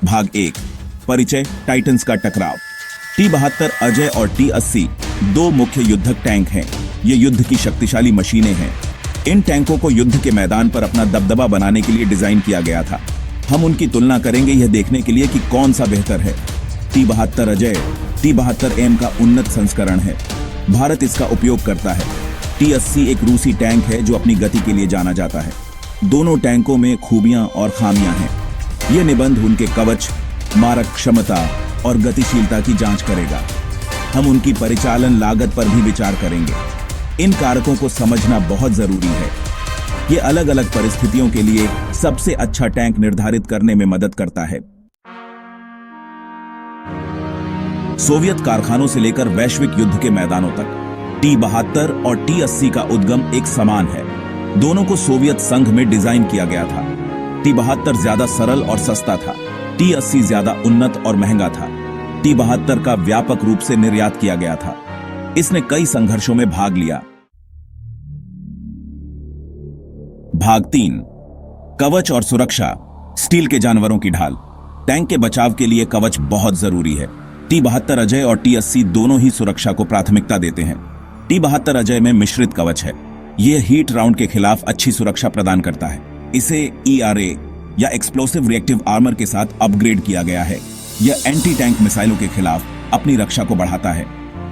भाग 1 परिचय टाइटन्स का टकराव। T-72 अजय और T-80 दो मुख्य युद्धक टैंक हैं। ये युद्ध की शक्तिशाली मशीनें हैं। इन टैंकों को युद्ध के मैदान पर अपना दबदबा बनाने के लिए डिजाइन किया गया था। हम उनकी तुलना करेंगे यह देखने के लिए कि कौन सा बेहतर है। T-72 अजय T-72M का उन्नत संस्करण है। भारत इसका उपयोग करता है। T-80 एक रूसी टैंक है जो अपनी गति के लिए जाना जाता है। दोनों टैंकों में खूबियां और खामियां हैं। यह निबंध उनके कवच, मारक क्षमता और गतिशीलता की जांच करेगा। हम उनकी परिचालन लागत पर भी विचार करेंगे। इन कारकों को समझना बहुत जरूरी है। ये अलग अलग परिस्थितियों के लिए सबसे अच्छा टैंक निर्धारित करने में मदद करता है। सोवियत कारखानों से लेकर वैश्विक युद्ध के मैदानों तक T-72 और T-80 का उद्गम एक समान है। दोनों को सोवियत संघ में डिजाइन किया गया था। T-72 ज्यादा सरल और सस्ता था। T-80 ज्यादा उन्नत और महंगा था। T-72 का व्यापक रूप से निर्यात किया गया था। इसने कई संघर्षों में भाग लिया। भाग 3 कवच और सुरक्षा। स्टील के जानवरों की ढाल। टैंक के बचाव के लिए कवच बहुत जरूरी है। T-72 अजय और T-80 दोनों ही सुरक्षा को प्राथमिकता देते हैं। T-72 अजय में मिश्रित कवच है। यह हीट राउंड के खिलाफ अच्छी सुरक्षा प्रदान करता है। इसे ERA या एक्सप्लोसिव रिएक्टिव आर्मर के साथ अपग्रेड किया गया है। यह एंटी टैंक मिसाइलों के खिलाफ अपनी रक्षा को बढ़ाता है।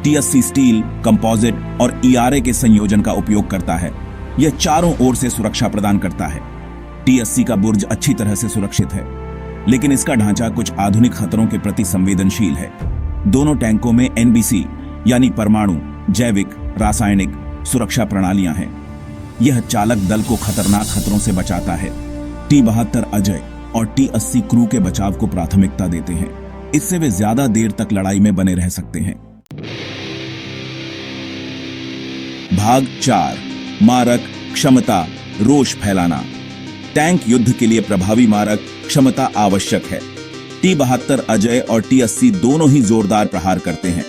T-80 स्टील, कंपोजिट और ERA के संयोजन का उपयोग करता है। यह चारों ओर से सुरक्षा प्रदान करता है। T-80 का बुर्ज अच्छी तरह से सुरक्षित है, लेकिन इसका ढांचा कुछ आधुनिक खतरों के प्रति संवेदनशील है। दोनों टैंकों में NBC यानी परमाणु, जैविक, रासायनिक सुरक्षा प्रणालियां हैं। यह चालक दल को खतरनाक खतरों से बचाता है। T-72 अजय और T-80 क्रू के बचाव को प्राथमिकता देते हैं। इससे वे ज्यादा देर तक लड़ाई में बने रह सकते हैं। भाग 4 मारक क्षमता, रोष फैलाना। टैंक युद्ध के लिए प्रभावी मारक क्षमता आवश्यक है। T-72 अजय और T-80 दोनों ही जोरदार प्रहार करते हैं।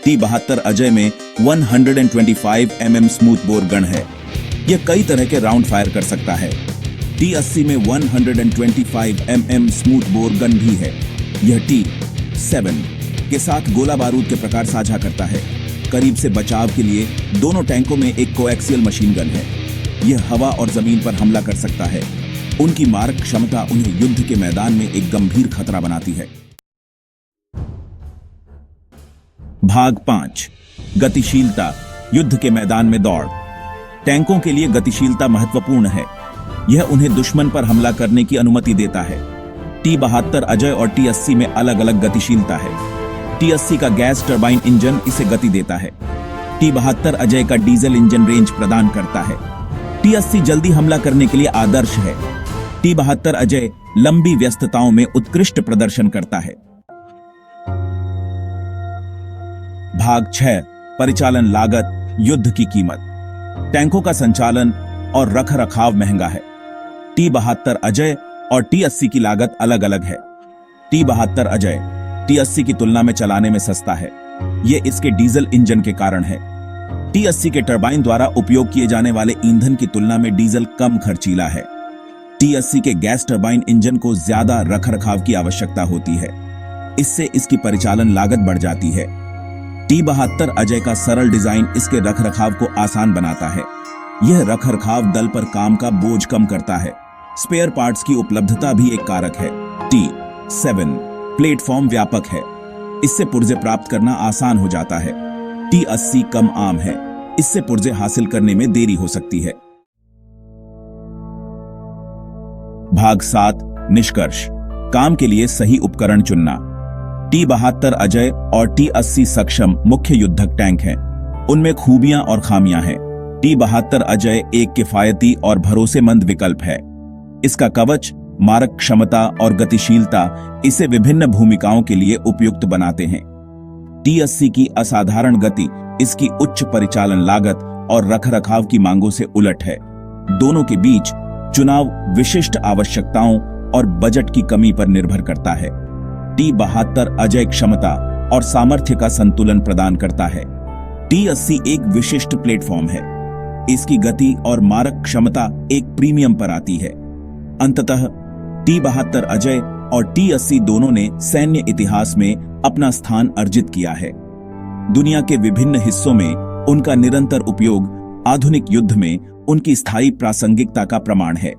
T-72 अजय में 125 mm स्मूथ बोर गन है। यह कई तरह के राउंड फायर कर सकता है। T-80 में 125 mm स्मूथ बोर गन भी है। यह T-7 के साथ गोला बारूद के प्रकार साझा करता है। करीब से बचाव के लिए दोनों टैंकों में एक कोएक्सियल मशीन गन है। यह हवा और जमीन पर हमला कर सकता है। उनकी मारक क्षमता उन्हें युद्ध के मैदान में एक गंभीर खतरा बनाती है। भाग 5 गतिशीलता, युद्ध के मैदान में दौड़। टैंकों के लिए गतिशीलता महत्वपूर्ण है। यह उन्हें दुश्मन पर हमला करने की अनुमति देता है। T-72 अजय और T-80 में अलग अलग गतिशीलता है। T-80 का गैस टरबाइन इंजन इसे गति देता है। T-72 अजय का डीजल इंजन रेंज प्रदान करता है। T-80 जल्दी हमला करने के लिए आदर्श है। T-72 अजय लंबी व्यस्तताओं में उत्कृष्ट प्रदर्शन करता है। भाग 6 परिचालन लागत, युद्ध की कीमत। टैंकों का संचालन और रखरखाव महंगा है। T-72 अजय और T-80 की लागत अलग अलग है। T-72 अजय T-80 की तुलना में चलाने में सस्ता है। यह इसके डीजल इंजन के कारण है। T-80 के टरबाइन द्वारा उपयोग किए जाने वाले ईंधन की तुलना में डीजल कम खर्चीला है। T-80 के गैस टरबाइन इंजन को ज्यादा रखरखाव की आवश्यकता होती है। इससे इसकी परिचालन लागत बढ़ जाती है। T-72 अजय का सरल डिजाइन इसके रखरखाव को आसान बनाता है। यह रखरखाव दल पर काम का बोझ कम करता है। स्पेयर पार्ट्स की उपलब्धता भी एक कारक है। T-7 प्लेटफॉर्म व्यापक है। इससे पुर्जे प्राप्त करना आसान हो जाता है। T-80 कम आम है। इससे पुर्जे हासिल करने में देरी हो सकती है। भाग 7 निष्कर्ष, काम के लिए सही उपकरण चुनना। T-72 अजय और T-80 सक्षम मुख्य युद्धक टैंक हैं। उनमें खूबियां और खामियां हैं। T-72 अजय एक किफायती और भरोसेमंद विकल्प है। इसका कवच, मारक क्षमता और गतिशीलता इसे विभिन्न भूमिकाओं के लिए उपयुक्त बनाते हैं। T-80 की असाधारण गति इसकी उच्च परिचालन लागत और रखरखाव की मांगों से उलट है। दोनों के बीच चुनाव विशिष्ट आवश्यकताओं और बजट की कमी पर निर्भर करता है। T-72 अजय क्षमता और सामर्थ्य का संतुलन प्रदान करता है। T-80 एक विशिष्ट प्लेटफॉर्म है। इसकी गति और मारक क्षमता एक प्रीमियम पर आती है। अंततः T-72 अजय और T-80 दोनों ने सैन्य इतिहास में अपना स्थान अर्जित किया है। दुनिया के विभिन्न हिस्सों में उनका निरंतर उपयोग आधुनिक युद्ध में उनकी स्थायी प्रासंगिकता का प्रमाण है।